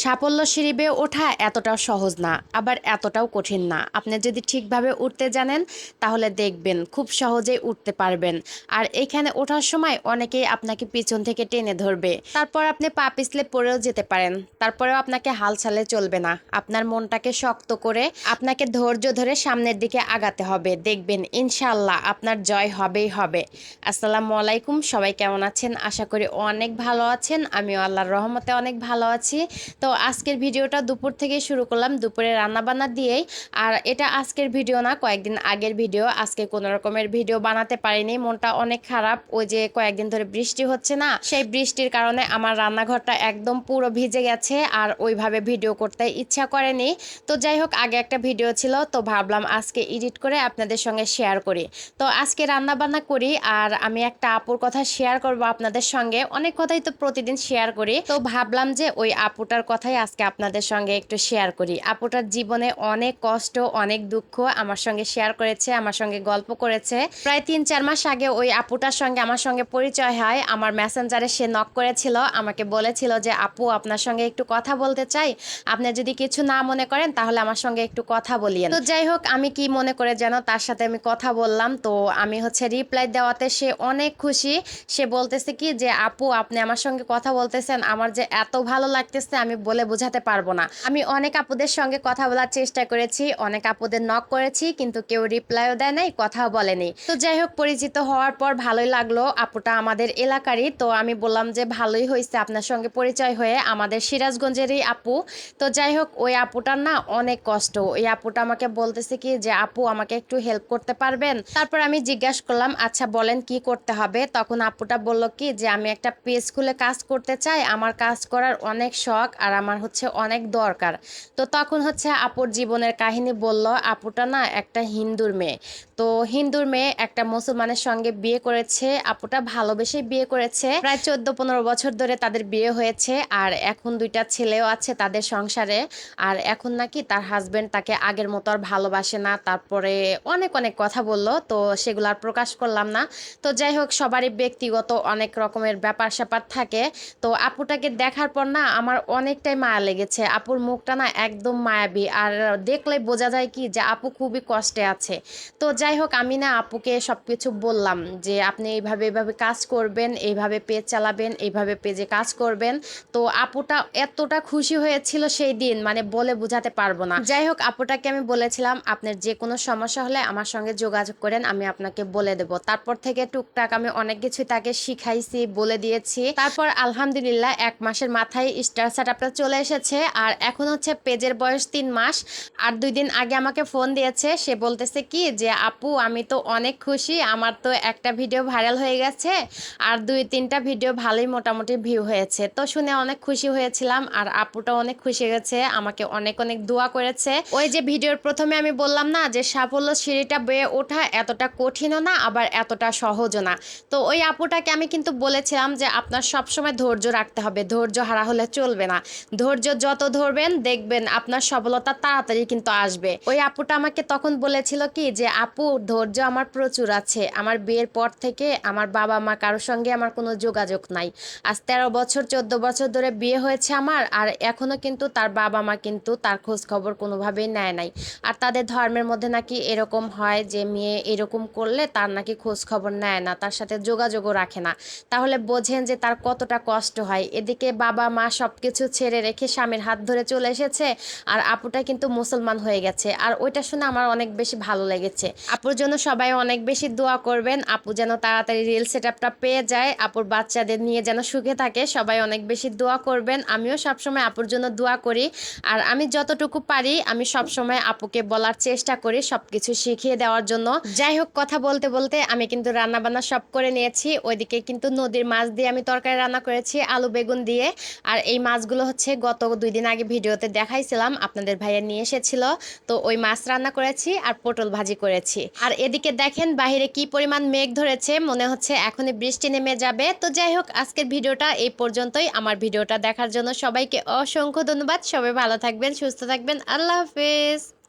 সাফল্য সিঁড়ি বেয়ে ওঠা এতটাও সহজ না, আবার এতটাও কঠিন না। আপনি যদি ঠিকভাবে উঠতে জানেন তাহলে দেখবেন খুব সহজেই উঠতে পারবেন। আর এখানে ওঠার সময় অনেকেই আপনাকে পিছন থেকে টেনে ধরবে, তারপর আপনি পা পিছলে পড়েও যেতে পারেন। তারপরেও আপনাকে হাল ছাড়লে চলবে না, আপনার মনটাকে শক্ত করে আপনাকে ধৈর্য ধরে সামনের দিকে আগাতে হবে। দেখবেন ইনশাআল্লাহ আপনার জয় হবেই হবে। আসসালামু আলাইকুম, সবাই কেমন আছেন? আশা করি অনেক ভালো আছেন। আমিও আল্লাহর রহমতে অনেক ভালো আছি। তো আজকের ভিডিওটা দুপুর থেকে শুরু করলাম, দুপুরে রান্নাবান্না দিয়েই। আর এটা আজকের ভিডিও না, কয়েকদিন আগের ভিডিও। আজকে কোনো রকমের ভিডিও বানাতে পারিনি, মনটা অনেক খারাপ। ওই যে কয়েকদিন ধরে বৃষ্টি হচ্ছে না, সেই বৃষ্টির কারণে আমার রান্নাঘরটা একদম পুরো ভিজে গেছে, আর ওইভাবে ভিডিও করতে ইচ্ছা করেনি। তো যাই হোক, আগে একটা ভিডিও ছিল, তো ভাবলাম আজকে এডিট করে আপনাদের সঙ্গে শেয়ার করি। তো আজকে রান্নাবান্না করি, আর আমি একটা আপুর কথা শেয়ার করব আপনাদের সঙ্গে। অনেক কথাই তো প্রতিদিন শেয়ার করি, তো ভাবলাম যে ওই আপুটার কথাই আজকে আপনাদের সঙ্গে একটু শেয়ার করি। আপুটার জীবনে অনেক কষ্ট, অনেক দুঃখ আমার সঙ্গে শেয়ার করেছে, আমার সঙ্গে গল্প করেছে। প্রায় 3-4 মাস আগে ওই আপুটার সঙ্গে আমার সঙ্গে পরিচয় হয়। আমার মেসেঞ্জারে সে নক করেছিল, আমাকে বলেছিল যে আপু আপনার সঙ্গে একটু কথা বলতে চাই, আপনি যদি কিছু না মনে করেন তাহলে আমার সঙ্গে একটু কথা বলিয়েন। তো যাই হোক, আমি কি মনে করে যেন তার সাথে আমি কথা বললাম। তো আমি রিপ্লাই দেওয়াতে সে অনেক খুশি। সে বলতেছে কি যে আপু আপনি আমার সঙ্গে কথা বলতেছেন, আমার যে এত ভালো লাগতেছে আমি বলে বোঝাতে পারবো না। আমি অনেক আপুদের সঙ্গে কথা বলার চেষ্টা করেছি, অনেক আপুদের নক করেছি, কিন্তু কেউ রিপ্লাইও দেয় নাই, কথাও বলেনি। তো যাই হোক, পরিচিত হওয়ার পর ভালোই লাগলো। আপুটা আমাদের এলাকারই, তো আমি বললাম যে ভালোই হয়েছে আপনার সঙ্গে পরিচয় হয়ে, আমাদের সিরাজগঞ্জেরই আপু। তো যাই হোক, ওই আপুটার না অনেক কষ্ট। ওই আপুটা আমাকে বলতেছে কি যে আপু আমাকে একটু হেল্প করতে পারবেন? তারপর আমি জিজ্ঞাসা করলাম আচ্ছা বলেন কি করতে হবে। তখন আপুটা বলল কি যে আমি একটা পেজ খুলে কাজ করতে চাই, আমার কাজ করার অনেক শখ, আর আমার অনেক দরকার। তো তখন আপুর জীবনের কাহিনী বলল। আপুটা না একটা হিন্দুর মেয়ে, তো হিন্দুর মেয়ে একটা মুসলমানের সঙ্গে বিয়ে করেছে। আপুটা ভালোবেসে বিয়ে করেছে, প্রায় 14-15 বছর ধরে তাদের বিয়ে হয়েছে, আর এখন 2টা ছেলেও আছে তাদের সংসারে। আর এখন নাকি তার হাজবেন্ড তাকে আগের মতো আর ভালোবাসে না। তারপরে অনেক অনেক কথা বললো, তো সেগুলো আর প্রকাশ করলাম না। তো যাই হোক, সবারই ব্যক্তিগত অনেক রকমের ব্যাপার স্যাপার থাকে। তো আপুটাকে দেখার পর না আমার অনেকটাই মায়া লেগেছে। আপুর মুখটা না একদম মায়াবী, আর দেখলে বোঝা যায় কি যে আপু খুবই কষ্টে আছে। তো যাই হোক, আমি না আপুকে সবকিছু বললাম যে আপনি এইভাবে এইভাবে কাজ করবেন, এইভাবে পেজ চালাবেন, এইভাবে পেজে কাজ করবেন। তো আপুটা এতটা খুশি হয়েছিল সেই দিন, মানে বলে বোঝাতে পারবো না। যাই হোক, আপুটাকে আমি বলেছিলাম আপনার যে কোনো সমস্যা হলে আমার সঙ্গে যোগাযোগ করেন, আমি আপনাকে বলে দেব। তারপর থেকে টুকটাক আমি অনেক কিছু তাকে শিখাইছি, বলে দিয়েছি। তারপর আলহামদুলিল্লাহ 1 মাসের মাথায় স্টার সেটআপটা চলে এসেছে, আর এখন পেজের বয়স 3 মাস। আর 2 দিন আগে আমাকে ফোন দিয়েছে, সে বলতেছে কি যে আপু আমি তো অনেক খুশি, আমার তো একটা ভিডিও ভাইরাল হয়ে গেছে, আর 2-3টা ভিডিও ভালোই মোটামুটি ভিউ হয়েছে। তো শুনে অনেক খুশি হয়েছিলাম, আর আপুটা অনেক খুশি হয়েছে, আমাকে অনেক অনেক দোয়া করেছে। ওই যে ভিডিওর প্রথমে আমি বললাম না যে সাফল্য সিঁড়িটা বেয়ে ওঠা এতটা কঠিনও না, আবার এতটা সহজও না। তো ওই আপুটাকে আমি কিন্তু বলেছিলাম যে আপনার সবসময় ধৈর্য রাখতে হবে, ধৈর্য হারা হলে চলবে না। ধৈর্য যত ধরবেন দেখবেন আপনার সফলতা তাড়াতাড়ি কিন্তু আসবে। ওই আপুটা আমাকে তখন বলেছিল কি যে আপু ধৈর্য আমার প্রচুর আছে, আমার বিয়ের পর থেকে আমার বাবা মা কারোর সঙ্গে আমার কোনো যোগাযোগ নাই। আজ 13 বছর 14 বছর ধরে বিয়ে হয়েছে আমার, আর এখনো কিন্তু তার বাবা মা কিন্তু তার খোঁজ খবর কোনোভাবেই নেয় নাই। আর তাদের ধর্মের মধ্যে নাকি এরকম হয় যে মেয়ে এরকম করলে তার নাকি খোঁজ খবর নেয় না, তার সাথে যোগাযোগও রাখে না। তাহলে বোঝেন যে তার কতটা কষ্ট হয়। এদিকে বাবা মা সবকিছু ছেড়ে রেখে স্বামীর হাত ধরে চলে এসেছে, আর আপুটা কিন্তু মুসলমান হয়ে গেছে। আর ওইটা শুনে আমার অনেক বেশি ভালো লেগেছে। আপুর জন্য সবাই অনেক বেশি দোয়া করবেন, আপু যেন তাড়াতাড়ি রিল সেটআপটা পেয়ে যায়, আপুর বাচ্চাদের নিয়ে যেন সুখে থাকে। সবাই অনেক বেশি দোয়া করবেন, আমিও সবসময় আপুর জন্য দোয়া করি। আর আমি যতটুকু পারি আমি সবসময় আপুকে বলার চেষ্টা করি সবকিছু শিখিয়ে দেওয়ার জন্য। যাই হোক, কথা বলতে বলতে আমি কিন্তু রান্না বান্না সব করে নিয়েছি। ওইদিকে কিন্তু নদীর মাছ দিয়ে আমি তরকারি রান্না করেছি, আলু বেগুন দিয়ে। আর এই মাছগুলো গত 2 দিন আগে ভিডিওতে দেখাইছিলাম, আপনাদের ভাইয়া নিয়ে এসেছিল। তো ওই মাছ রান্না করেছি আর পটল ভাজি করেছি। আর এদিকে দেখেন বাহিরে কি পরিমাণ মেঘ ধরেছে, মনে হচ্ছে এখনই বৃষ্টি নেমে যাবে। তো যাই হোক, আজকের ভিডিওটা এই পর্যন্তই। আমার ভিডিওটা দেখার জন্য সবাইকে অসংখ্য ধন্যবাদ। সবাই ভালো থাকবেন, সুস্থ থাকবেন। আল্লাহ হাফেজ।